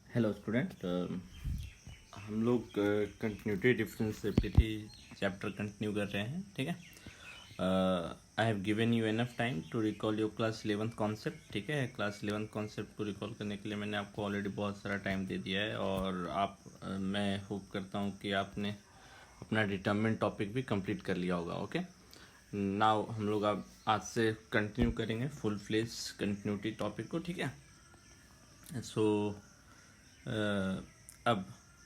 Hello student. हम लोग continuity differentiability chapter continue कर रहे हैं। ठीक है, I have given you enough time to recall your class 11th concept. ठीक है, क्लास 11th कॉन्सेप्ट को रिकॉल करने के लिए मैंने आपको ऑलरेडी बहुत सारा टाइम दे दिया है और मैं होप करता हूँ कि आपने अपना डिटर्मिनेंट टॉपिक भी कंप्लीट कर लिया होगा। ओके, नाउ हम लोग अब आज से कंटिन्यू करेंगे फुल फ्लेज कंटिन्यूटी टॉपिक को। ठीक है, सो अब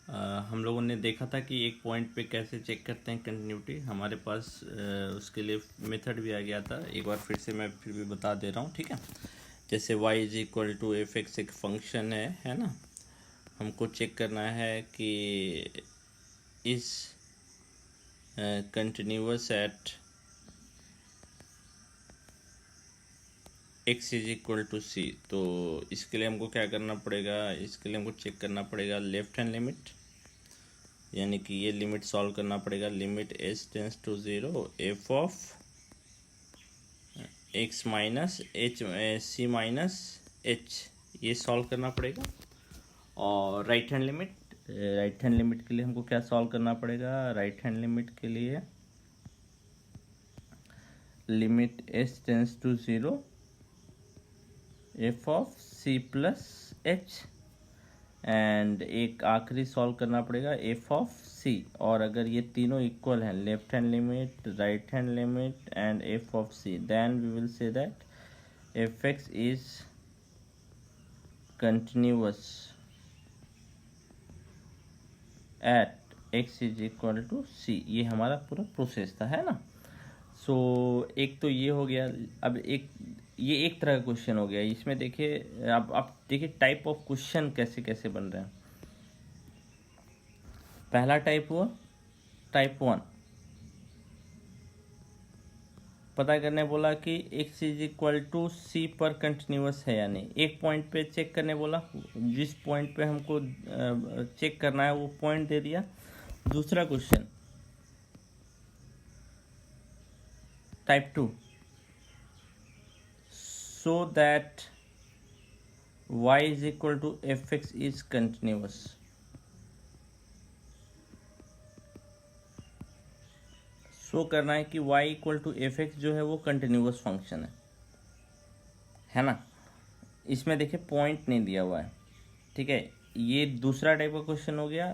हम लोगों ने देखा था कि एक पॉइंट पे कैसे चेक करते हैं कंटिन्यूटी। हमारे पास उसके लिए मेथड भी आ गया था। एक बार मैं फिर भी बता दे रहा हूँ। ठीक है, जैसे y is equal to F X एक फंक्शन है ना। हमको चेक करना है कि इस continuous at x is equal to सी। तो इसके लिए हमको क्या करना पड़ेगा, इसके लिए हमको चेक करना पड़ेगा लेफ्ट हैंड लिमिट, यानी कि ये लिमिट सॉल्व करना पड़ेगा। Limit s tends to 0 F of x minus H C minus H, ये सॉल्व करना पड़ेगा। और राइट हैंड लिमिट के लिए हमको क्या सॉल्व करना पड़ेगा, राइट हैंड लिमिट के लिए limit s tends to 0 F of C plus H, and एक आखिरी सॉल्व करना पड़ेगा एफ ऑफ सी। और अगर ये तीनों इक्वल हैं, left hand limit, right hand limit and F of C, then we will say that F x is continuous at X is equal to C. ये हमारा पूरा प्रोसेस था, है ना। सो एक तो ये हो गया। अब ये एक तरह का क्वेश्चन हो गया। इसमें देखिए, आप देखिए टाइप ऑफ क्वेश्चन कैसे कैसे बन रहे हैं। पहला टाइप हुआ टाइप 1, पता करने बोला कि x इज इक्वल टू सी पर कंटिन्यूअस है या नहीं। एक पॉइंट पे चेक करने बोला, जिस पॉइंट पे हमको चेक करना है वो पॉइंट दे दिया। दूसरा question type 2, so that y is equal to fx is continuous। Show करना है कि y equal to F X जो है वो कंटिन्यूस फंक्शन है ना। इसमें देखिए पॉइंट नहीं दिया हुआ है। ठीक है, ये दूसरा टाइप का क्वेश्चन हो गया।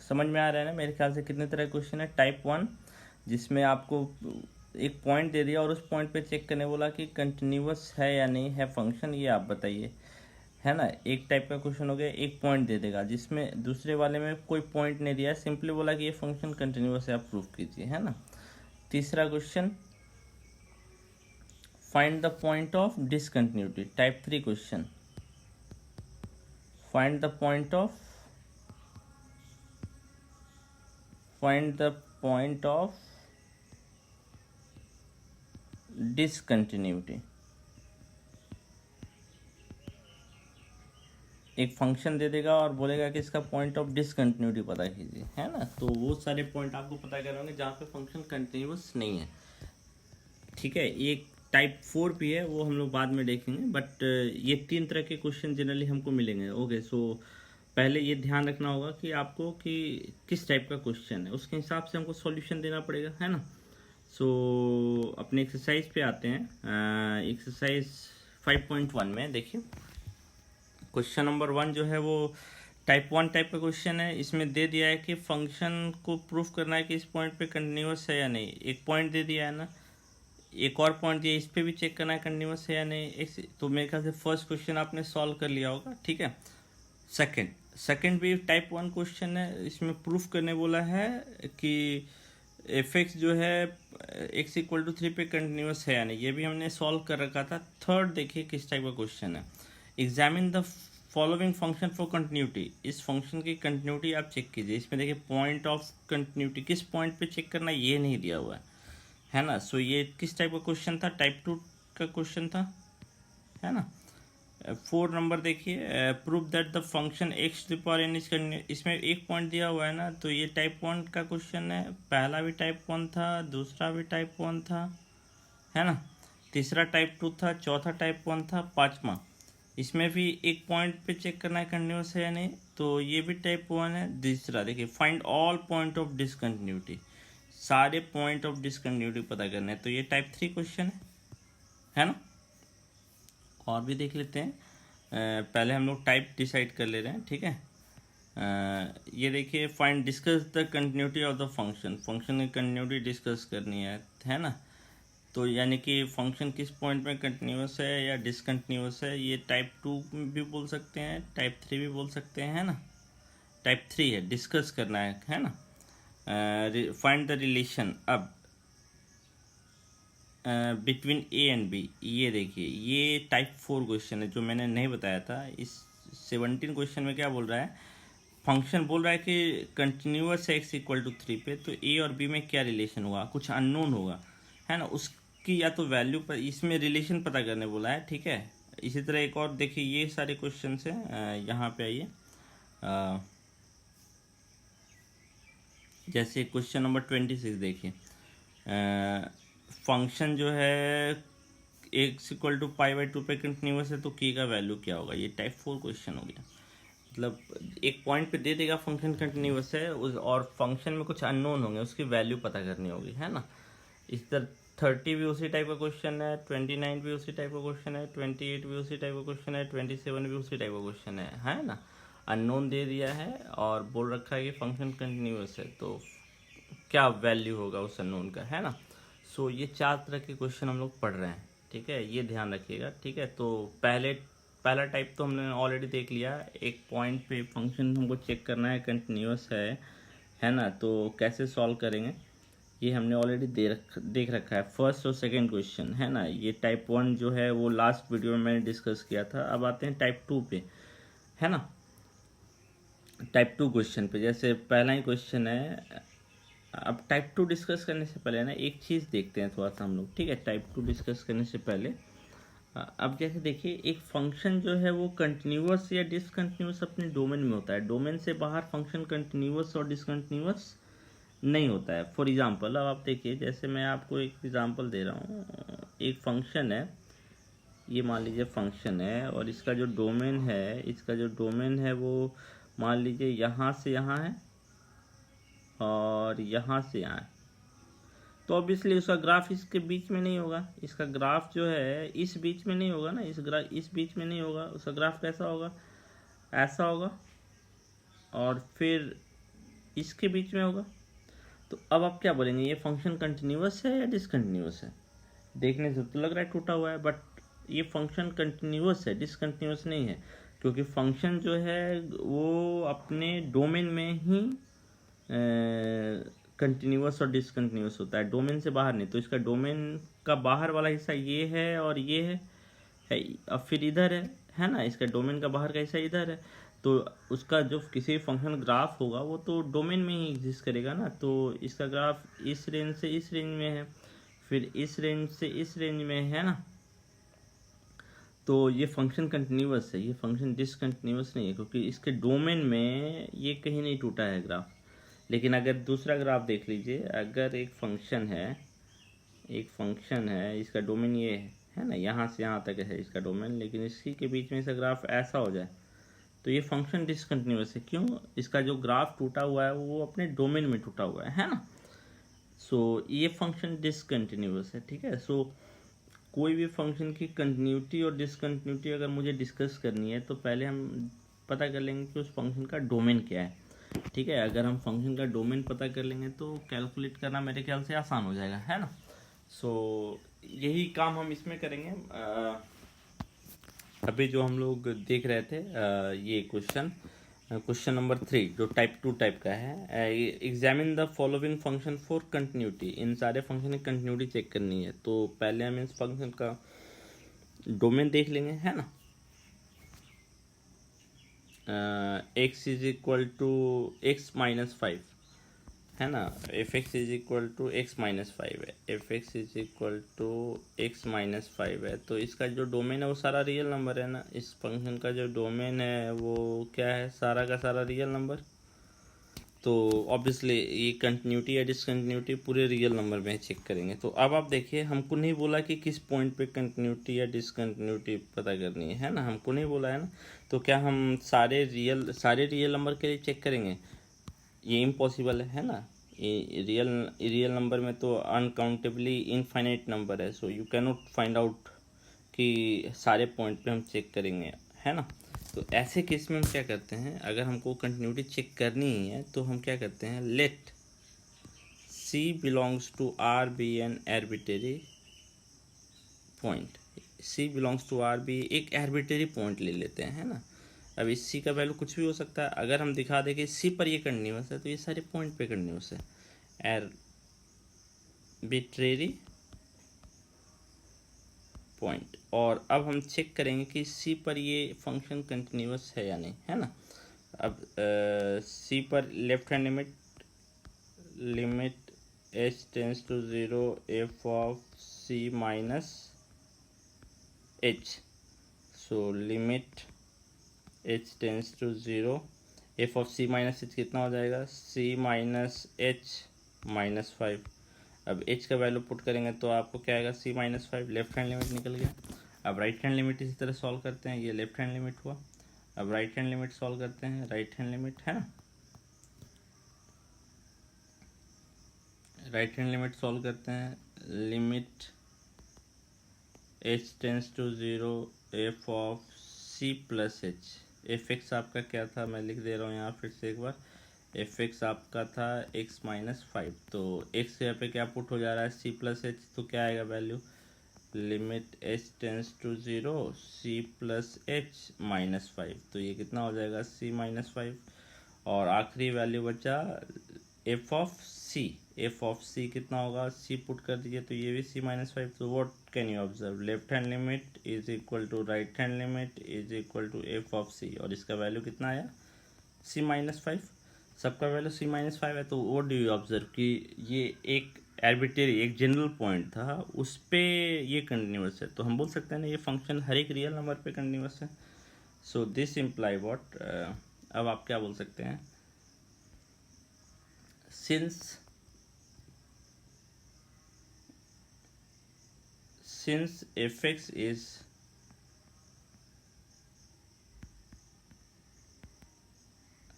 समझ में आ रहा है ना मेरे ख्याल से कितने तरह का क्वेश्चन है। टाइप 1 जिसमें आपको एक पॉइंट दे दिया और उस पॉइंट पे चेक करने बोला कि कंटिन्यूस है या नहीं है फंक्शन, ये आप बताइए, है ना। एक टाइप का क्वेश्चन हो गया, एक पॉइंट दे देगा, जिसमें दूसरे वाले में कोई पॉइंट नहीं दिया है, सिंपली बोला कि ये फंक्शन कंटिन्यूस है, आप प्रूफ कीजिए, है ना। तीसरा question find the point of discontinuity. Type 3 question find the point of discontinuity. एक फंक्शन दे देगा और बोलेगा कि इसका पॉइंट ऑफ डिसकंटिन्यूटी पता कीजिए, है ना। तो वो सारे पॉइंट आपको पता करने होंगे जहाँ पे फंक्शन कंटिन्यूस नहीं है। ठीक है, एक टाइप 4 भी है, वो हम लोग बाद में देखेंगे, बट ये 3 तरह के क्वेश्चन जनरली हमको मिलेंगे। ओके, सो पहले ये ध्यान रखना होगा कि आपको कि किस टाइप का क्वेश्चन है, उसके हिसाब से हमको सॉल्यूशन देना पड़ेगा, है ना। सो अपने एक्सरसाइज पे आते हैं। एक्सरसाइज 5.1 में देखिए, क्वेश्चन नंबर 1 जो है वो टाइप 1 टाइप का क्वेश्चन है। इसमें दे दिया है कि फंक्शन को प्रूफ करना है कि इस पॉइंट पे कंटिन्यूस है या नहीं। एक पॉइंट दे दिया है ना, एक और पॉइंट दिया, इस पे भी चेक करना है कंटिन्यूस है या नहीं। तो मेरे ख्याल से फर्स्ट क्वेश्चन आपने सॉल्व कर लिया होगा। ठीक है, सेकंड भी टाइप 1 क्वेश्चन है। इसमें प्रूफ करने बोला है कि एफ एक्स जो है x इक्वल टू 3 पे कंटिन्यूस है या नहीं, ये भी हमने सॉल्व कर रखा था। थर्ड देखिए किस टाइप का क्वेश्चन है, examine the following function for continuity. इस फंक्शन की कंटिन्यूटी आप चेक कीजिए। इसमें देखिए पॉइंट ऑफ कंटिन्यूटी, किस पॉइंट पे चेक करना ये नहीं दिया हुआ है ना। सो ये किस टाइप का क्वेश्चन था, टाइप 2 का क्वेश्चन था, है ना। 4 नंबर देखिए, prove that the function X to the power N is continuous. इसमें एक पॉइंट दिया हुआ है ना, तो ये टाइप 1 का क्वेश्चन है। पहला भी टाइप 1 था, दूसरा भी टाइप 1 था, है ना। तीसरा टाइप 2 था, चौथा टाइप 1 था, पांचवा इसमें भी एक पॉइंट पे चेक करना है कंटिन्यूस है या नहीं, तो ये भी टाइप 1 है। दूसरा देखिए find all point of discontinuity, सारे पॉइंट ऑफ डिसकंटिन्यूटी पता करना है, तो ये टाइप 3 क्वेश्चन है ना। और भी देख लेते हैं, पहले हम लोग टाइप डिसाइड कर ले रहे हैं, ठीक है। ये देखिए find discuss the continuity of the function, function की कंटिन्यूटी डिस्कस करनी है ना। तो यानी कि फंक्शन किस पॉइंट में कंटिन्यूस है या डिसकंटिन्यूस है, ये टाइप 2 भी बोल सकते हैं, टाइप 3 भी बोल सकते हैं, है ना। टाइप 3 है, डिस्कस करना है ना। फाइंड द रिलेशन अब बिटवीन ए एंड बी, ये देखिए ये टाइप 4 क्वेश्चन है जो मैंने नहीं बताया था। इस 17 क्वेश्चन में क्या बोल रहा है, फंक्शन बोल रहा है कि कंटिन्यूअस है एक्स इक्वल टू 3 पे, तो ए और बी में क्या रिलेशन होगा, कुछ अननोन होगा, है ना। उसकी या तो वैल्यू पर इसमें रिलेशन पता करने बोला है, ठीक है। इसी तरह एक और देखिए, ये सारे क्वेश्चन हैं, यहाँ पे आइए। जैसे क्वेश्चन नंबर 26 देखिए, फंक्शन जो है X equal to pi by 2 पे कंटिन्यूअस है, तो की का वैल्यू क्या होगा, ये टाइप 4 क्वेश्चन हो गया। मतलब एक पॉइंट पे दे देगा फंक्शन कंटिन्यूअस है और फंक्शन में कुछ अननोन होंगे, उसकी वैल्यू पता करनी होगी, है ना। इस तरह 30 भी उसी टाइप का क्वेश्चन है, 29 भी उसी टाइप का क्वेश्चन है, 28 भी उसी टाइप का क्वेश्चन है, 27 भी उसी टाइप का क्वेश्चन है ना। अननोन दे दिया है और बोल रखा है कि फंक्शन कंटिन्यूअस है, तो क्या वैल्यू होगा उस अननोन का, है ना। सो ये 4 तरह के क्वेश्चन हम लोग पढ़ रहे हैं, ठीक है, ये ध्यान रखिएगा, ठीक है। तो पहला टाइप तो हमने ऑलरेडी देख लिया, एक पॉइंट पे फंक्शन हमको चेक करना है कंटिन्यूअस है ना, तो कैसे सॉल्व करेंगे ये हमने ऑलरेडी देख रखा है, फर्स्ट और सेकंड क्वेश्चन, है ना। ये टाइप 1 जो है वो लास्ट वीडियो में मैंने डिस्कस किया था। अब आते हैं टाइप 2 पे, है ना। टाइप 2 क्वेश्चन पे जैसे पहला ही क्वेश्चन है। अब टाइप 2 डिस्कस करने से पहले ना एक चीज़ देखते हैं थोड़ा सा हम लोग, ठीक है। टाइप 2 डिस्कस करने से पहले अब जैसे देखिए, एक फंक्शन जो है वो कंटिन्यूअस या डिसकंटिन्यूअस अपने डोमेन में होता है, डोमेन से बाहर फंक्शन कंटिन्यूअस और डिसकंटिन्यूअस नहीं होता है। फॉर एग्जांपल अब आप देखिए, जैसे मैं आपको एक एग्जांपल दे रहा हूँ, एक फंक्शन है, ये मान लीजिए फंक्शन है और इसका जो डोमेन है वो मान लीजिए यहाँ से यहाँ है और यहाँ से यहाँ है। तो ऑब्वियसली उसका ग्राफ इसके बीच में नहीं होगा, इसका ग्राफ जो है इस बीच में नहीं होगा ना, इस बीच में नहीं होगा, उसका ग्राफ कैसा होगा, ऐसा होगा और फिर इसके बीच में होगा। तो अब आप क्या बोलेंगे, ये फंक्शन कंटिन्यूअस है या डिसकंटिन्यूअस है। देखने से तो लग रहा है टूटा हुआ है, बट ये फंक्शन कंटिन्यूअस है, डिसकंटिन्यूअस नहीं है, क्योंकि फंक्शन जो है वो अपने डोमेन में ही कंटिन्यूअस और डिसकंटिन्यूअस होता है, डोमेन से बाहर नहीं। तो इसका डोमेन का बाहर वाला हिस्सा ये है और ये है अब फिर इधर है ना, इसका डोमेन का बाहर का हिस्सा इधर है। तो उसका जो किसी फंक्शन ग्राफ होगा वो तो डोमेन में ही एग्जिस्ट करेगा ना। तो इसका ग्राफ इस रेंज से इस रेंज में है, फिर इस रेंज से इस रेंज में है ना। तो ये फंक्शन कंटिन्यूअस है, ये फंक्शन डिसकंटिन्यूअस नहीं है, क्योंकि इसके डोमेन में ये कहीं नहीं टूटा है ग्राफ। लेकिन अगर दूसरा ग्राफ देख लीजिए, अगर एक फंक्शन है, इसका डोमेन ये है ना, यहाँ से यहाँ तक है इसका डोमेन, लेकिन इसी के बीच में इसका ग्राफ ऐसा हो जाए, तो ये फंक्शन डिसकंटिन्यूअस है। क्यों, इसका जो ग्राफ टूटा हुआ है वो अपने डोमेन में टूटा हुआ है ना। सो ये फंक्शन डिसकंटिन्यूअस है, ठीक है। सो कोई भी फंक्शन की कंटिन्यूटी और डिसकंटिन्यूटी अगर मुझे डिस्कस करनी है, तो पहले हम पता कर लेंगे कि उस फंक्शन का डोमेन क्या है, ठीक है। अगर हम फंक्शन का डोमेन पता कर लेंगे तो कैलकुलेट करना मेरे ख्याल से आसान हो जाएगा, है ना। सो यही काम हम इसमें करेंगे। अभी जो हम लोग देख रहे थे, ये क्वेश्चन नंबर 3 जो टाइप 2 टाइप का है, examine the following function for continuity, इन सारे फंक्शन की कंटिन्यूटी चेक करनी है। तो पहले हम इस फंक्शन का डोमेन देख लेंगे, है ना। x is equal to x minus 5 है ना, F x is equal to x minus 5 है, F x is equal to x minus 5 है। तो इसका जो डोमेन है वो सारा रियल नंबर है ना, इस फंक्शन का जो डोमेन है वो क्या है, सारा का सारा रियल नंबर, तो ऑब्वियसली ये कंटिन्यूटी या डिसकंटिन्यूटी पूरे रियल नंबर में चेक करेंगे। तो अब आप देखिए, हमको नहीं बोला कि किस पॉइंट पे कंटिन्यूटी या डिसकंटिन्यूटी पता करनी है ना, हमको नहीं बोला है ना। तो क्या हम सारे रियल नंबर के लिए चेक करेंगे? ये इम्पॉसिबल है ना। ये रियल नंबर में तो अनकाउंटेबली इनफाइनाइट नंबर है, so you can not find out कि सारे पॉइंट पे हम चेक करेंगे, है ना। तो ऐसे केस में हम क्या करते हैं, अगर हमको कंटिन्यूटी चेक करनी ही है तो हम क्या करते हैं, let C belongs to R be an arbitrary point. C belongs to R be एक आर्बिट्रेरी पॉइंट ले लेते हैं, है ना। अब इस C का वैल्यू कुछ भी हो सकता है। अगर हम दिखा दें कि C पर ये कंटिन्यूअस है तो ये सारे पॉइंट पे कंटिन्यूअस है, आर्बिट्रेरी पॉइंट। और अब हम चेक करेंगे कि C पर ये फंक्शन कंटिन्यूअस है या नहीं, है ना। अब C पर left hand limit h tends to 0 f of C minus h। So limit h tends to 0 f of C minus h कितना हो जाएगा, C माइनस h माइनस 5। अब h का वैल्यू पुट करेंगे तो आपको क्या आएगा, C minus 5। Left hand limit निकल गया। अब राइट हैंड लिमिट इसी तरह सॉल्व करते हैं, ये लेफ्ट हैंड लिमिट हुआ। अब राइट हैंड लिमिट सॉल्व करते हैं, राइट हैंड लिमिट है ना, राइट हैंड लिमिट सॉल्व करते हैं। Limit h tends to 0 f of C plus h। F X आपका क्या था, मैं लिख दे रहा हूँ यहाँ फिर से एक बार। एफ एक्स आपका था x माइनस 5, तो x यहाँ पे क्या पुट हो जा रहा है, C प्लस h, तो क्या आएगा value, limit h tends to 0 C plus h minus 5। तो ये कितना हो जाएगा, C माइनस 5। और आखिरी वैल्यू बचा f of C। F of C कितना होगा, C पुट कर दीजिए तो ये भी C माइनस 5। तो what can you observe, left hand limit is equal to right hand limit is equal to F of C, और इसका वैल्यू कितना आया, C माइनस 5। सबका वैल्यू C माइनस 5 है। तो व्हाट डू यू ऑब्जर्व कि ये एक आर्बिट्रेरी एक जनरल पॉइंट था, उस पे ये कंटिन्यूअस है। तो हम बोल सकते हैं ना ये फंक्शन हर एक रियल नंबर पे कंटिन्यूअस है। सो दिस इम्प्लाई व्हाट, अब आप क्या बोल सकते हैं, since fx is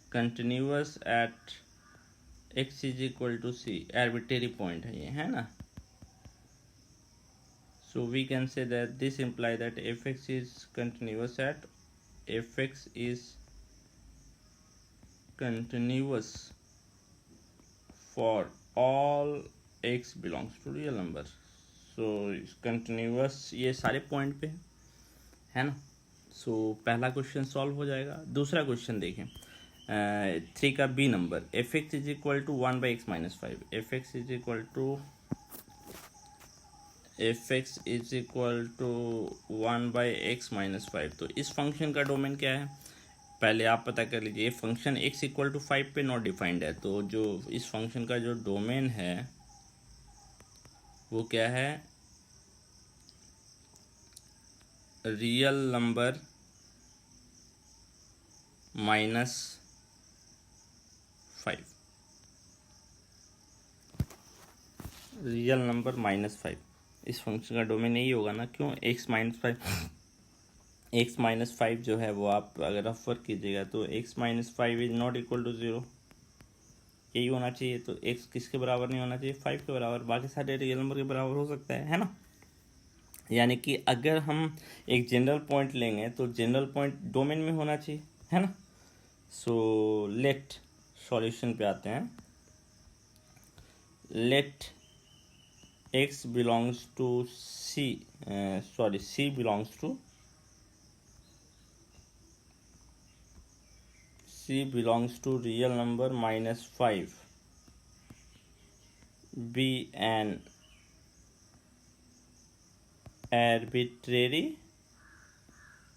continuous at x is equal to C, arbitrary point है ये, है ना। So we can say that this imply that fx is continuous at fx is continuous for all x belongs to real number। So continuous ये सारे point पे है ना। सो पहला क्वेश्चन सॉल्व हो जाएगा। दूसरा क्वेश्चन देखें, 3 का B number, F x is equal to 1 by X minus 5। F x is equal to 1 by X minus 5। तो इस फंक्शन का डोमेन क्या है, पहले आप पता कर लीजिए। ये फंक्शन x इक्वल टू 5 पे नॉट डिफाइंड है, तो जो इस फंक्शन का जो डोमेन है वो क्या है, real number minus 5, real number minus 5। इस फंक्शन का डोमेन यही होगा ना, क्यों, x माइनस 5 जो है वो आप अगर रफ वर्क कीजिएगा तो x minus 5 is not equal to 0, यही होना चाहिए। तो x किसके बराबर नहीं होना चाहिए, 5 के बराबर। बाकी सारे रियल नंबर के बराबर हो सकता है ना। यानी कि अगर हम एक जनरल पॉइंट लेंगे तो जनरल पॉइंट डोमेन में होना चाहिए, है ना। सो लेट सॉल्यूशन पे आते हैं। Let x belongs to C, C belongs to real number minus 5 be an arbitrary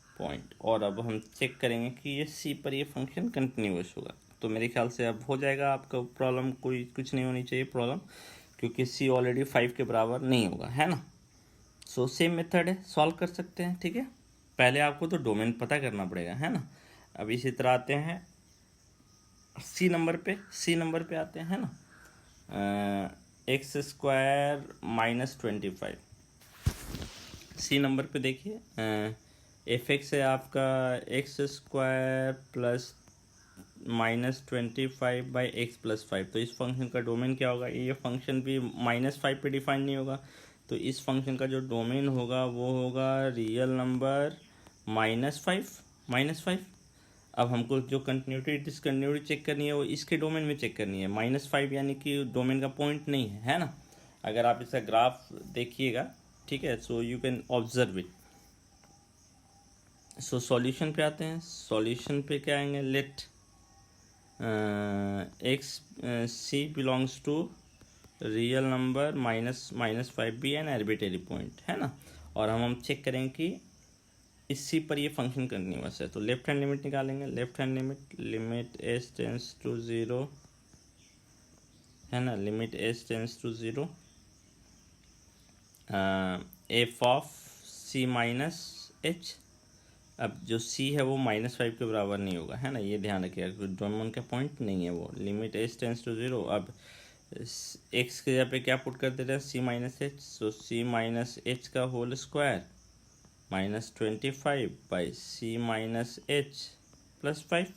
point. और अब हम चेक करेंगे कि ये C पर ये फंक्शन कंटिन्यूअस होगा। तो मेरे ख्याल से अब हो जाएगा आपका प्रॉब्लम, कोई कुछ नहीं होनी चाहिए प्रॉब्लम, क्योंकि C ऑलरेडी 5 के बराबर नहीं होगा, है ना। सो सेम मेथड है, सॉल्व कर सकते हैं, ठीक है। पहले आपको तो डोमेन पता करना पड़ेगा, है ना। अब इसी तरह आते हैं सी नंबर पे आते हैं ना, X square minus 25। C number पे देखिए, एफ एक्स है आपका X square plus -25 by X plus 5। तो इस फंक्शन का डोमेन क्या होगा, ये फंक्शन भी -5 पे डिफाइन नहीं होगा, तो इस फंक्शन का जो डोमेन होगा वो होगा रियल नंबर -5। अब हमको जो कंटिन्यूटी डिसकंटिन्यूटी चेक करनी है वो इसके डोमेन में चेक करनी है। -5 यानी कि डोमेन का पॉइंट नहीं है ना। अगर आप इसका ग्राफ देखिएगा, ठीक है, so you can observe it. So solution पे आते हैं। सॉल्यूशन पे क्या आएंगे, let X C belongs to real number -5 be an arbitrary point, है ना। और हम चेक करेंगे कि इस सी पर ये फंक्शन कंटिन्यूअस है। तो लेफ्ट हैंड लिमिट निकालेंगे। Left hand limit S tends to 0, है ना, limit S tends to 0 F of C minus H. अब जो c है वो -5 के बराबर नहीं होगा, है ना, ये ध्यान रखिएगा क्योंकि डोमेन का पॉइंट नहीं है वो। Limit H tends to 0। अब x के जगह पे क्या पुट कर देते हैं, c minus H. So c minus H का whole square -25 by c minus H plus 5।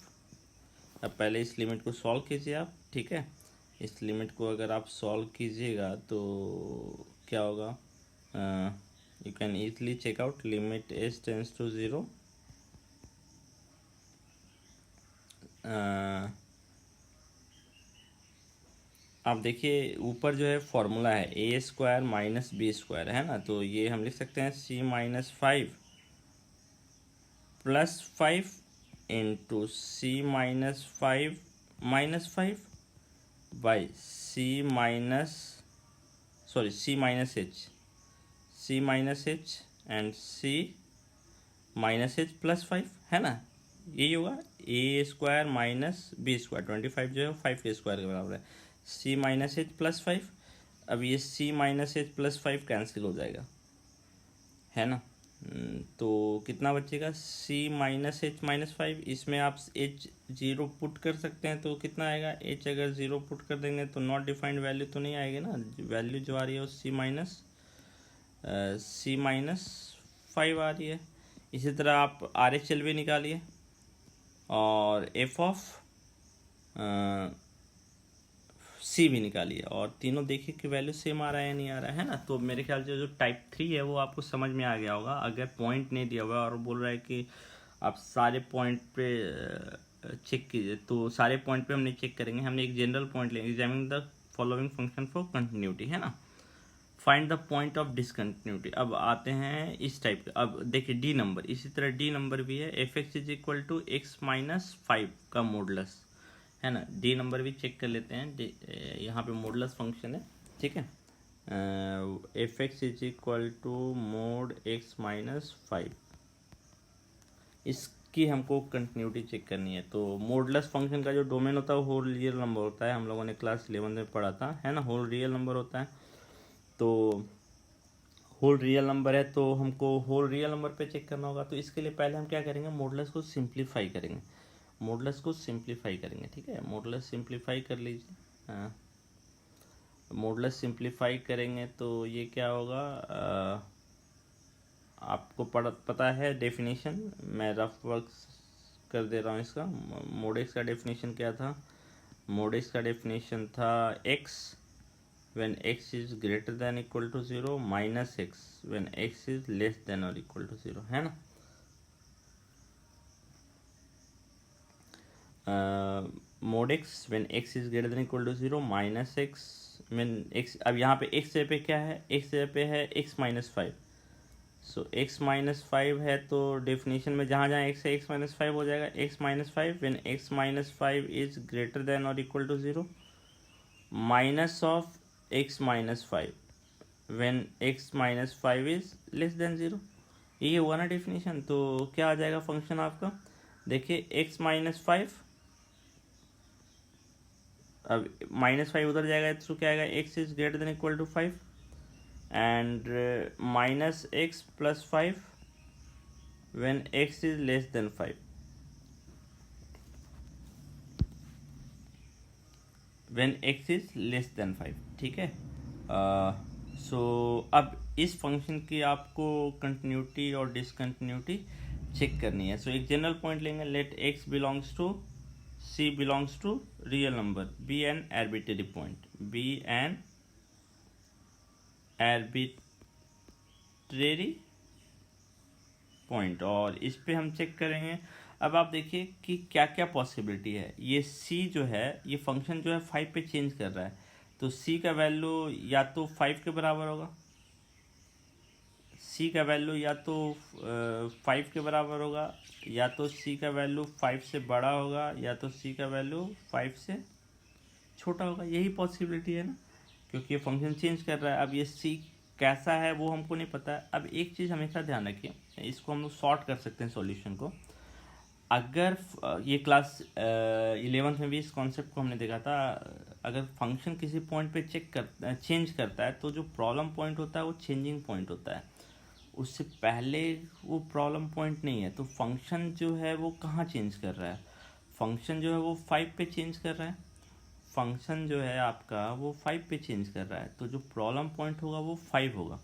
अब पहले इस लिमिट को सॉल्व कीजिए आप, ठीक है। इस लिमिट को अगर आप सॉल्व कीजिएगा तो क्या होगा, you can easily check out limit H tends to 0। आप देखिए ऊपर जो है फॉर्मूला है a square minus b square, है ना। तो ये हम लिख सकते हैं c -5 plus 5 into c -5 by c minus H and c minus H plus 5, है ना। यही होगा ए स्क्वायर माइनस बी स्क्वायर, 25 जो है 5 के स्क्वायर के बराबर है, c माइनस एच प्लस 5। अब ये c minus H plus 5 cancel हो जाएगा, है ना। तो कितना बचेगा, c माइनस एच माइनस 5। इसमें आप h 0 पुट कर सकते हैं तो कितना आएगा, h अगर 0 पुट कर देंगे तो नॉट डिफाइंड वैल्यू तो नहीं आएगी ना। वैल्यू जो आ रही है वो c माइनस 5 आ रही है। इसी तरह आप आर एच एल भी निकालिए और एफ ऑफ सी भी निकालिए और तीनों देखिए कि वैल्यू सेम आ रहा है या नहीं आ रहा है ना। तो मेरे ख्याल से जो टाइप 3 है वो आपको समझ में आ गया होगा। अगर पॉइंट नहीं दिया हुआ और बोल रहा है कि आप सारे पॉइंट पे चेक कीजिए, तो सारे पॉइंट पे हम नहीं चेक करेंगे, हमने एक जनरल पॉइंट लेंगे। Examine the following function for continuity, है ना। Find the point of discontinuity. अब आते हैं इस टाइप के। अब देखिए डी नंबर, इसी तरह डी नंबर भी है, F x is equal to x minus 5 का मॉडुलस, है ना। डी नंबर भी चेक कर लेते हैं, यहाँ पे मॉडुलस फंक्शन है, ठीक है। F x is equal to mod x minus 5, इसकी हमको कंटिन्यूटी चेक करनी है। तो मॉडुलस फंक्शन का जो डोमेन होता है वो होल रियल नंबर होता है, हम लोगों ने क्लास 11 में पढ़ा था, है ना। होल रियल नंबर होता है, तो होल रियल नंबर है तो हमको होल रियल नंबर पे चेक करना होगा। तो इसके लिए पहले हम क्या करेंगे, मॉडुलस को सिंप्लीफाई करेंगे। ठीक है। मॉडुलस सिंप्लीफाई कर लीजिए। मॉडुलस सिंप्लीफाई करेंगे तो ये क्या होगा, आपको पता है डेफिनेशन, मैं रफ वर्क कर दे रहा हूँ इसका। मोड एक्स का डेफिनेशन क्या था, मोड एक्स का डेफिनेशन था x when x is greater than equal to 0 minus x when x is less than or equal to 0, है ना। Mode x when x is greater than equal to 0 minus x when x, अब यहाँ पे x पे क्या है, x पे है x माइनस 5। सो x माइनस 5 है तो डेफिनेशन में जहाँ जहाँ x है x माइनस 5 हो जाएगा। x minus 5 when x minus 5 is greater than or equal to 0 minus of x minus 5 when x minus 5 is less then 0। ये हुआ ना डेफिनेशन। तो क्या आ जाएगा फंक्शन आपका, देखिए x माइनस 5, अब -5 उधर जाएगा तो क्या आएगा, x is greater than equal to 5 and minus x plus 5 when x is less than 5। When x is less than 5, ठीक है। सो अब इस फंक्शन की आपको कंटिन्यूटी और डिसकंटिन्यूटी चेक करनी है। सो एक जनरल पॉइंट लेंगे, let x belongs to c belongs to real number, be an arbitrary point, be an arbitrary point, और इस पे हम चेक करेंगे। अब आप देखिए कि क्या क्या पॉसिबिलिटी है। ये c जो है, ये फंक्शन जो है 5 पे चेंज कर रहा है, तो c का वैल्यू या तो 5 के बराबर होगा, c का वैल्यू या तो 5 के बराबर होगा, या तो c का वैल्यू 5 से बड़ा होगा, या तो c का वैल्यू 5 से छोटा होगा। यही पॉसिबिलिटी है ना, क्योंकि ये फंक्शन चेंज कर रहा है। अब ये c कैसा है वो हमको नहीं पता है। अब एक चीज़ हमेशा ध्यान रखिए, इसको हम लोग सॉर्ट कर सकते हैं सॉल्यूशन को। अगर ये क्लास 11th में भी इस कॉन्सेप्ट को हमने देखा था, अगर फंक्शन किसी पॉइंट पे चेंज करता है तो जो प्रॉब्लम पॉइंट होता है वो चेंजिंग पॉइंट होता है, उससे पहले वो प्रॉब्लम पॉइंट नहीं है। तो फंक्शन जो है वो कहाँ चेंज कर रहा है, फंक्शन जो है वो 5 पे चेंज कर रहा है, फंक्शन जो है आपका वो 5 पे चेंज कर रहा है, तो जो प्रॉब्लम पॉइंट होगा वो 5 होगा,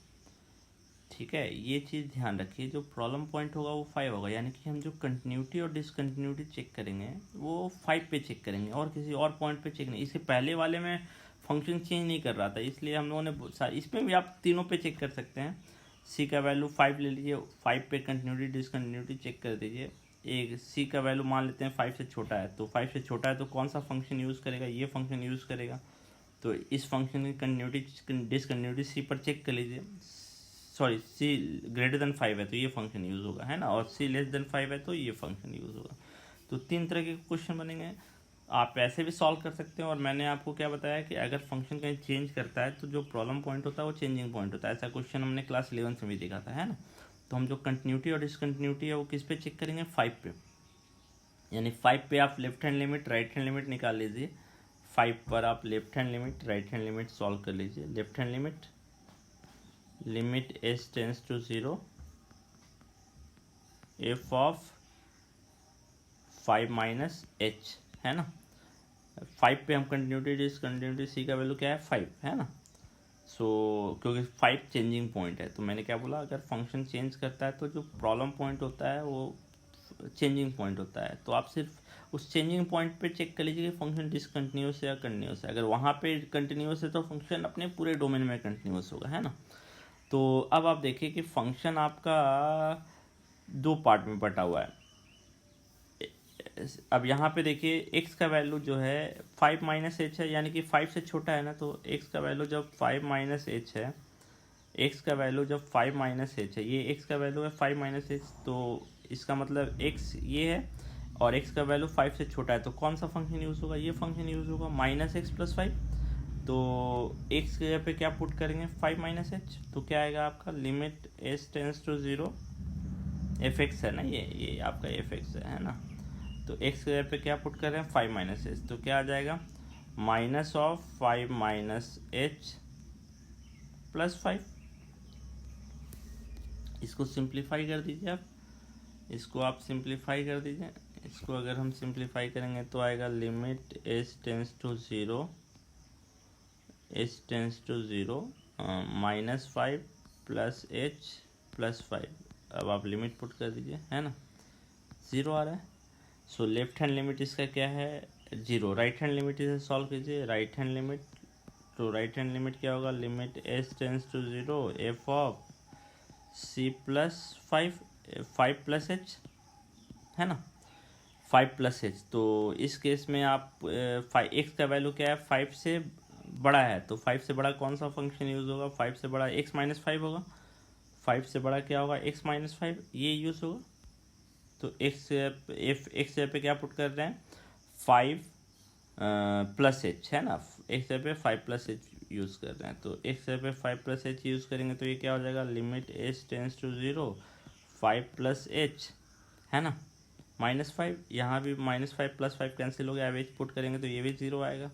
ठीक है। ये चीज़ ध्यान रखिए, जो प्रॉब्लम पॉइंट होगा वो 5 होगा, यानी कि हम जो कंटिन्यूटी और डिसकंटिन्यूटी चेक करेंगे वो 5 पे चेक करेंगे, और किसी और पॉइंट पे चेक नहीं। इससे पहले वाले में फंक्शन चेंज नहीं कर रहा था, इसलिए हम लोगों ने इसमें भी आप तीनों पे चेक कर सकते हैं। सी का वैल्यू 5 ले लीजिए, 5 पे कंटिन्यूटी डिसकंटिन्यूटी चेक कर दीजिए। एक सी का वैल्यू मान लेते हैं 5 से छोटा है, तो 5 से छोटा है तो कौन सा फंक्शन यूज़ करेगा, ये फंक्शन यूज़ करेगा। तो इस फंक्शन की कंटिन्यूटी डिसकंटिन्यूटी सी पर चेक कर लीजिए। सॉरी, सी ग्रेटर देन 5 है तो ये फंक्शन यूज़ होगा, है ना, और सी लेस देन 5 है तो ये फंक्शन यूज़ होगा। तो 3 तरह के क्वेश्चन बनेंगे, आप ऐसे भी सॉल्व कर सकते हैं। और मैंने आपको क्या बताया कि अगर फंक्शन कहीं चेंज करता है तो जो प्रॉब्लम पॉइंट होता है वो चेंजिंग पॉइंट होता है। ऐसा क्वेश्चन हमने क्लास 11 में भी देखा था, है ना। तो हम जो कंटिन्यूटी और डिसकंटिन्यूटी है वो किस पे चेक करेंगे, 5 पे। यानी 5 पे आप left hand limit right hand limit निकाल लीजिए, 5 पर आप left hand limit right hand limit solve कर लीजिए। Left hand limit s tends to 0 f of 5 minus h, है ना। 5 पे हम कंटिन्यूटी डिसकंटिन्यूटी c का वैल्यू क्या है, 5, है ना। सो क्योंकि 5 चेंजिंग पॉइंट है, तो मैंने क्या बोला, अगर फंक्शन चेंज करता है तो जो प्रॉब्लम पॉइंट होता है वो चेंजिंग पॉइंट होता है। तो आप सिर्फ उस चेंजिंग पॉइंट पे चेक कर लीजिए कि फंक्शन डिसकंटिन्यूस है या कंटिन्यूस है। अगर वहाँ पे कंटिन्यूस है तो फंक्शन अपने पूरे डोमेन में कंटिन्यूस होगा, है ना। तो अब आप देखिए कि फंक्शन आपका 2 पार्ट में बटा हुआ है। अब यहाँ पे देखिए x का वैल्यू जो है 5 माइनस एच है, यानी कि 5 से छोटा है ना, तो x का वैल्यू जब 5 माइनस एच है, x का वैल्यू जब 5 माइनस एच है, ये x का वैल्यू है 5 माइनस एच, तो इसका मतलब x ये है और x का वैल्यू 5 से छोटा है, तो कौन सा फंक्शन यूज़ होगा, ये फंक्शन यूज़ होगा, माइनस एक्स प्लस 5। तो x की जगह पे क्या पुट करेंगे, 5 माइनस एच, तो क्या आएगा आपका, limit s tends to 0 fx है ना, ये आपका fx है ना। तो x की जगह पे क्या पुट कर रहे हैं, 5 माइनस एच, तो क्या आ जाएगा, minus of 5 minus H plus 5। इसको सिंप्लीफाई कर दीजिए आप, इसको आप सिंप्लीफाई कर दीजिए। इसको अगर हम सिंप्लीफाई करेंगे तो आएगा limit s tends to 0 minus 5 plus h plus 5। अब आप लिमिट पुट कर दीजिए, है ना, 0 आ रहा है। सो लेफ्ट हैंड लिमिट इसका क्या है, 0। राइट हैंड लिमिट इसे सॉल्व कीजिए, राइट हैंड लिमिट, तो राइट हैंड लिमिट क्या होगा, limit s tends to 0 f of c plus 5 plus h, है ना, 5 प्लस h। तो इस केस में आप x का वैल्यू क्या है, 5 से बड़ा है, तो 5 से बड़ा कौन सा फंक्शन यूज़ होगा, 5 से बड़ा x माइनस 5 होगा, 5 से बड़ा क्या होगा, x माइनस 5, ये यूज़ होगा। तो x पे क्या पुट कर रहे हैं, 5 प्लस h, है ना, x पे 5 प्लस h यूज़ कर रहे हैं। तो x पे 5 प्लस h यूज़ करेंगे तो ये क्या हो जाएगा, limit s tends to 0 5 plus h, है ना, माइनस 5। यहाँ भी माइनस 5 प्लस 5 कैंसिल हो गया, अब h पुट करेंगे तो ये भी 0 आएगा।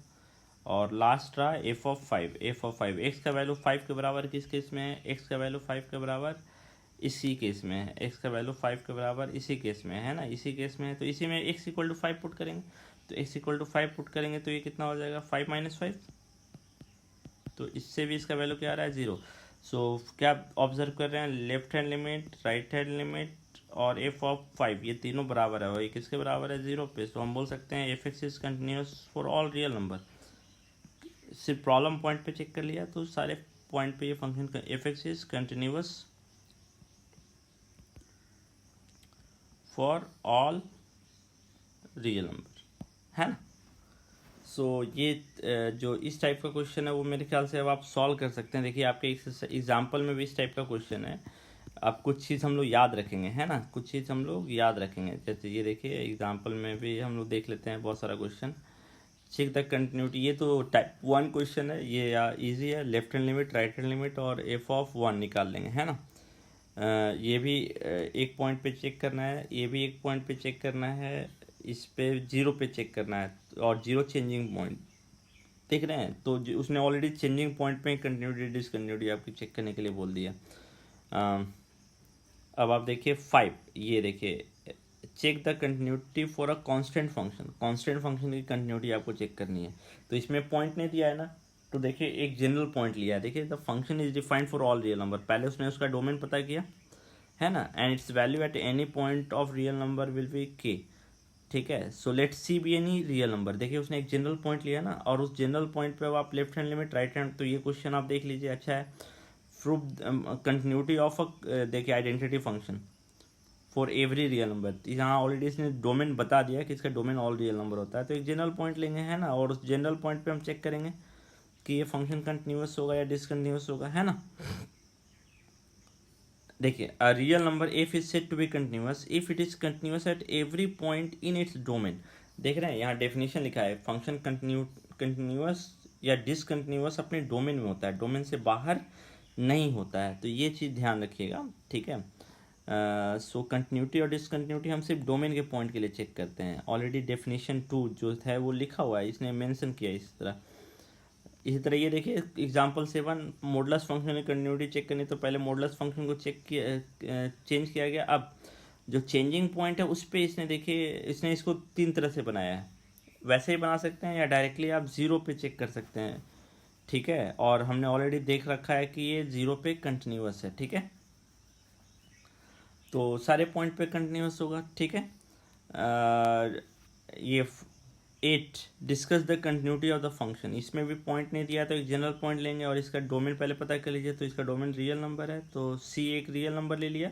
और लास्ट रहा f ऑफ 5, x का वैल्यू 5 के बराबर किस केस में है, x का वैल्यू 5 के बराबर इसी केस में है, x का वैल्यू 5 के बराबर इसी केस में है ना, इसी केस में है, तो इसी में x इक्वल टू 5 पुट करेंगे, तो x इक्वल टू 5 पुट करेंगे तो ये कितना हो जाएगा 5 माइनस 5, तो इससे भी इसका वैल्यू क्या आ रहा है 0। सो क्या ऑब्जर्व कर रहे हैं, left hand limit, right hand limit और एफ ऑफ 5 ये तीनों बराबर है और ये किसके बराबर है 0 पे। तो हम बोल सकते हैं F x is continuous for all real number. सिर्फ प्रॉब्लम पॉइंट पे चेक कर लिया तो सारे पॉइंट पे ये function F x is continuous for all real number, है ना। सो ये जो इस टाइप का क्वेश्चन है वो मेरे ख्याल से अब आप सॉल्व कर सकते हैं। देखिए आपके एग्जाम्पल में भी इस टाइप का क्वेश्चन है, अब कुछ चीज़ हम लोग याद रखेंगे, है ना, कुछ चीज़ हम लोग याद रखेंगे। जैसे ये देखिए एग्जाम्पल में भी हम लोग देख लेते हैं बहुत सारा क्वेश्चन। चेक द कंटिन्यूटी, ये तो टाइप 1 क्वेश्चन है, ये इजी है, left hand limit, right hand limit और एफ ऑफ 1 निकाल लेंगे, है ना। ये भी एक पॉइंट पे चेक करना है, ये भी एक पॉइंट पे चेक करना है, इस पे 0 पे चेक करना है और 0 चेंजिंग पॉइंट देख रहे हैं। तो उसने ऑलरेडी चेंजिंग पॉइंट पे कंटिन्यूटी डिसकंटिन्यूटी आपकी चेक करने के लिए बोल दिया। अब आप देखिए 5, ये देखिए check the continuity for a constant function, constant function की कंटिन्यूटी आपको चेक करनी है। तो इसमें पॉइंट नहीं दिया है ना, तो देखिए एक जनरल पॉइंट लिया है, देखिए the function is defined for all real number, पहले उसने उसका डोमेन पता किया, है ना, and its value at any point of real number will be k, ठीक है। So let c be any real number, देखिए उसने एक जनरल पॉइंट लिया ना, और उस जनरल पॉइंट पे अब आप left hand limit, right hand, तो ये क्वेश्चन आप देख लीजिए, अच्छा है। प्रूव कंटिन्यूटी ऑफ अ, देखिए identity function for every real number, यहाँ ऑलरेडी इसने डोमेन बता दिया कि इसका डोमेन ऑल रियल नंबर होता है, तो एक जनरल पॉइंट लेंगे, है ना, और उस जनरल पॉइंट पे हम चेक करेंगे कि ये फंक्शन कंटिन्यूस होगा या डिसकंटिन्यूस होगा, है ना। देखिए a real number f is said to be continuous if it is continuous at every point in its domain. देख रहे हैं यहाँ डेफिनेशन लिखा है, फंक्शन कंटिन्यूस या डिसकंटिन्यूस अपने डोमेन में होता है, डोमेन से बाहर नहीं होता है, तो ये चीज़ ध्यान रखिएगा, ठीक है। सो कंटिन्यूटी और डिसकंटिन्यूटी हम सिर्फ डोमेन के पॉइंट के लिए चेक करते हैं, ऑलरेडी डेफिनेशन 2 जो है वो लिखा हुआ है, इसने मेंशन किया इस तरह। इसी तरह ये देखिए एग्जाम्पल 7, मॉडुलस फंक्शन की कंटिन्यूटी चेक करनी, तो पहले मॉडुलस फंक्शन को चेक किया, चेंज किया गया। अब जो चेंजिंग पॉइंट है उस पर इसने देखिए इसने इसको 3 तरह से बनाया है, वैसे ही बना सकते हैं या डायरेक्टली आप 0 पे चेक कर सकते हैं, ठीक है। और हमने ऑलरेडी देख रखा है कि ये 0 पे कंटिन्यूस है, ठीक है, तो सारे पॉइंट पे कंटिन्यूस होगा, ठीक है। ये 8 discuss the continuity of the function, इसमें भी पॉइंट नहीं दिया तो एक जनरल पॉइंट लेंगे और इसका डोमेन पहले पता कर लीजिए, तो इसका डोमेन रियल नंबर है, तो सी एक रियल नंबर ले लिया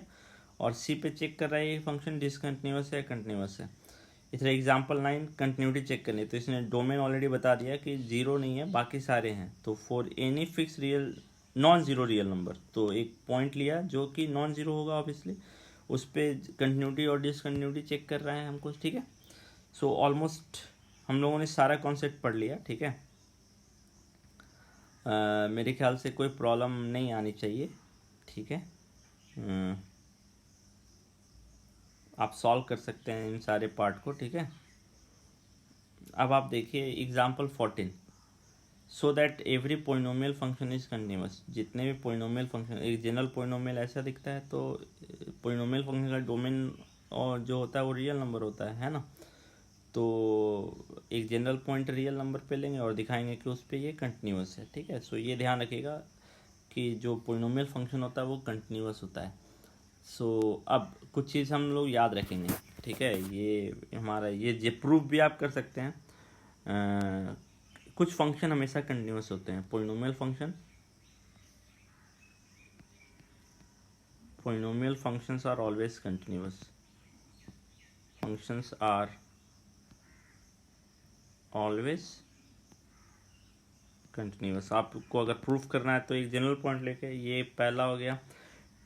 और सी पे चेक कर रहा है ये फंक्शन डिसकंटिन्यूस है कंटिन्यूस है। इस तरह एग्जाम्पल 9 कंटिन्यूटी चेक करनी, तो इसने डोमेन ऑलरेडी बता दिया कि 0 नहीं है बाकी सारे हैं, तो for any fix real non zero real number, तो एक पॉइंट लिया जो कि नॉन ज़ीरो होगा ऑब्वियसली, उस पर कंटिन्यूटी और डिसकंटिन्यूटी चेक कर रहे हैं हमको, ठीक है। सो ऑलमोस्ट हम लोगों ने सारा कॉन्सेप्ट पढ़ लिया, ठीक है। मेरे ख्याल से कोई प्रॉब्लम नहीं आनी चाहिए, ठीक है। आप सॉल्व कर सकते हैं इन सारे पार्ट को, ठीक है। अब आप देखिए example 14, so that every polynomial function is continuous, जितने भी पोलिनोमियल फंक्शन, एक जनरल पोलिनोमियल ऐसा दिखता है, तो पोलिनोमियल फंक्शन का डोमेन और जो होता है वो रियल नंबर होता है ना, तो एक जनरल पॉइंट रियल नंबर पे लेंगे और दिखाएंगे कि उस पर ये कंटिन्यूस है, ठीक है। सो ये ध्यान रखिएगा कि जो पोलिनोमियल फंक्शन होता है वो कंटिन्यूस होता है। सो अब कुछ चीज़ हम लोग याद रखेंगे, ठीक है, ये हमारा ये प्रूफ भी आप कर सकते हैं। कुछ फंक्शन हमेशा कंटिन्यूस होते हैं, polynomial functions are always continuous, functions are always continuous. आपको अगर प्रूफ करना है तो एक जनरल पॉइंट लेके, ये पहला हो गया।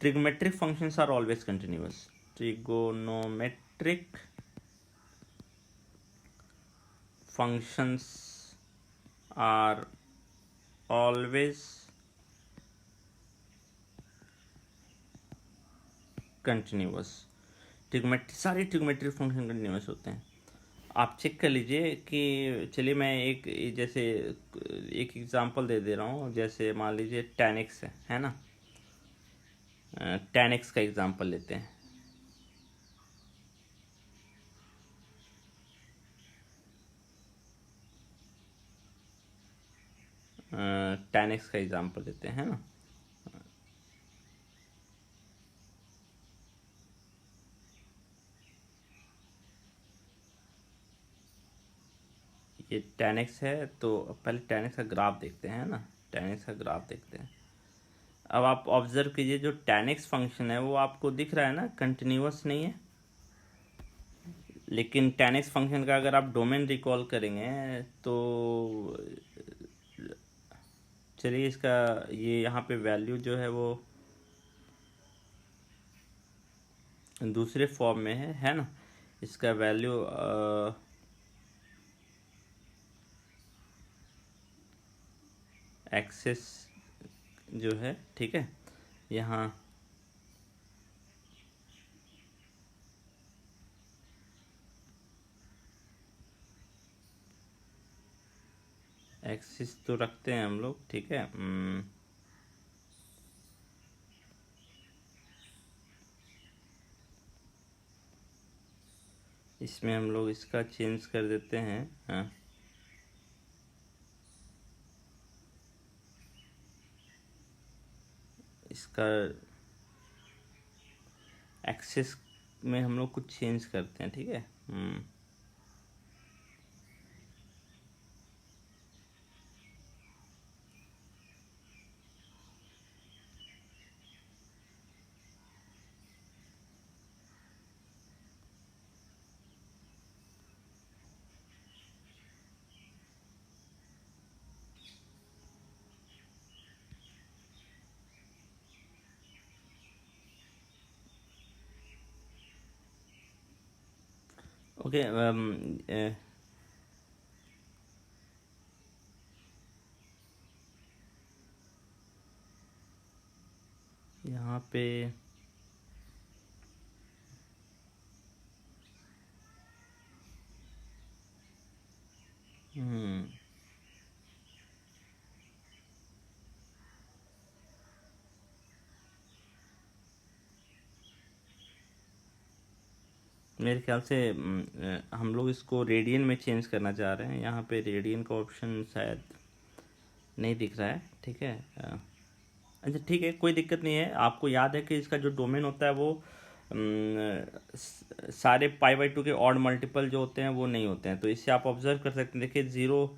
Trigonometric functions are always continuous, trigonometric functions are always continuous. सारे ट्रिग्नोमेट्रिक फंक्शन कंटिन्यूस होते हैं। आप चेक कर लीजिए कि चलिए मैं एक जैसे एक एग्जांपल दे रहा हूँ, जैसे मान लीजिए tan x है ना, tan x का एग्जांपल लेते हैं। tan x का एग्जांपल लेते हैं ना। ये tan x है, तो पहले tan x का ग्राफ देखते हैं ना। tan x का ग्राफ देखते हैं। अब आप ऑब्जर्व कीजिए, जो tan x फंक्शन है वो आपको दिख रहा है ना, कंटिन्यूअस नहीं है। लेकिन tan x फंक्शन का अगर आप डोमेन रिकॉल करेंगे तो चलिए इसका ये यहाँ पे वैल्यू जो है वो दूसरे फॉर्म में है ना। इसका वैल्यू एक्सेस जो है, ठीक है, यहाँ एक्सिस तो रखते हैं हम लोग, ठीक है। इसमें हम लोग इसका चेंज कर देते हैं। हाँ, इसका एक्सेस में हम लोग कुछ चेंज करते हैं, ठीक है। ओके, यहाँ पे मेरे ख्याल से हम लोग इसको रेडियन में चेंज करना चाह रहे हैं। यहाँ पे रेडियन का ऑप्शन शायद नहीं दिख रहा है, ठीक है। अच्छा ठीक है, कोई दिक्कत नहीं है। आपको याद है कि इसका जो डोमेन होता है वो सारे π/2 के ऑड मल्टीपल जो होते हैं वो नहीं होते हैं। तो इससे आप ऑब्जर्व कर सकते हैं, देखिए 0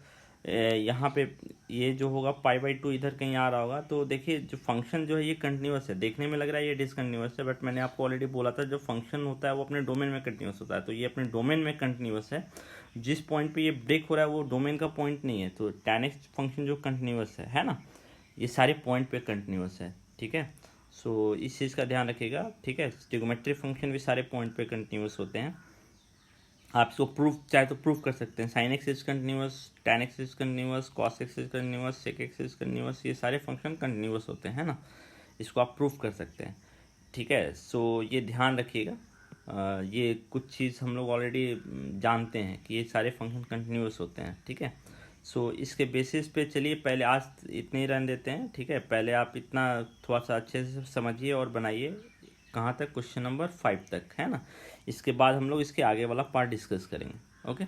यहाँ पे ये जो होगा π/2 इधर कहीं आ रहा होगा। तो देखिए जो फंक्शन जो है ये कंटिन्यूस है, देखने में लग रहा है ये डिसकंटिन्यूस है, बट मैंने आपको ऑलरेडी बोला था जो फंक्शन होता है वो अपने डोमेन में कंटिन्यूस होता है। तो ये अपने डोमेन में कंटिन्यूस है। जिस पॉइंट पे ये ब्रेक हो रहा है वो डोमेन का पॉइंट नहीं है। तो tan x फंक्शन जो कंटिन्यूस है ना, ये सारे पॉइंट पे कंटिन्यूस है, ठीक है। सो इस चीज़ का ध्यान रखिएगा, ठीक है। ट्रिग्नोमेट्रिक फंक्शन भी सारे पॉइंट पे कंटिन्यूस होते हैं। आप इसको प्रूफ चाहे तो प्रूफ कर सकते हैं। Sine x is continuous, tan x is continuous, cos x is continuous, sec x is continuous, ये सारे फंक्शन कंटिन्यूस होते हैं ना। इसको आप प्रूफ कर सकते हैं, ठीक है। सो ये ध्यान रखिएगा। ये कुछ चीज़ हम लोग ऑलरेडी जानते हैं कि ये सारे फंक्शन कंटिन्यूस होते हैं, ठीक है। सो इसके बेसिस पे चलिए पहले आज इतने ही रन देते हैं, ठीक है। पहले आप इतना थोड़ा सा अच्छे से समझिए और बनाइए। कहाँ तक? क्वेश्चन नंबर 5 तक, है ना। इसके बाद हम लोग इसके आगे वाला पार्ट डिस्कस करेंगे, ओके।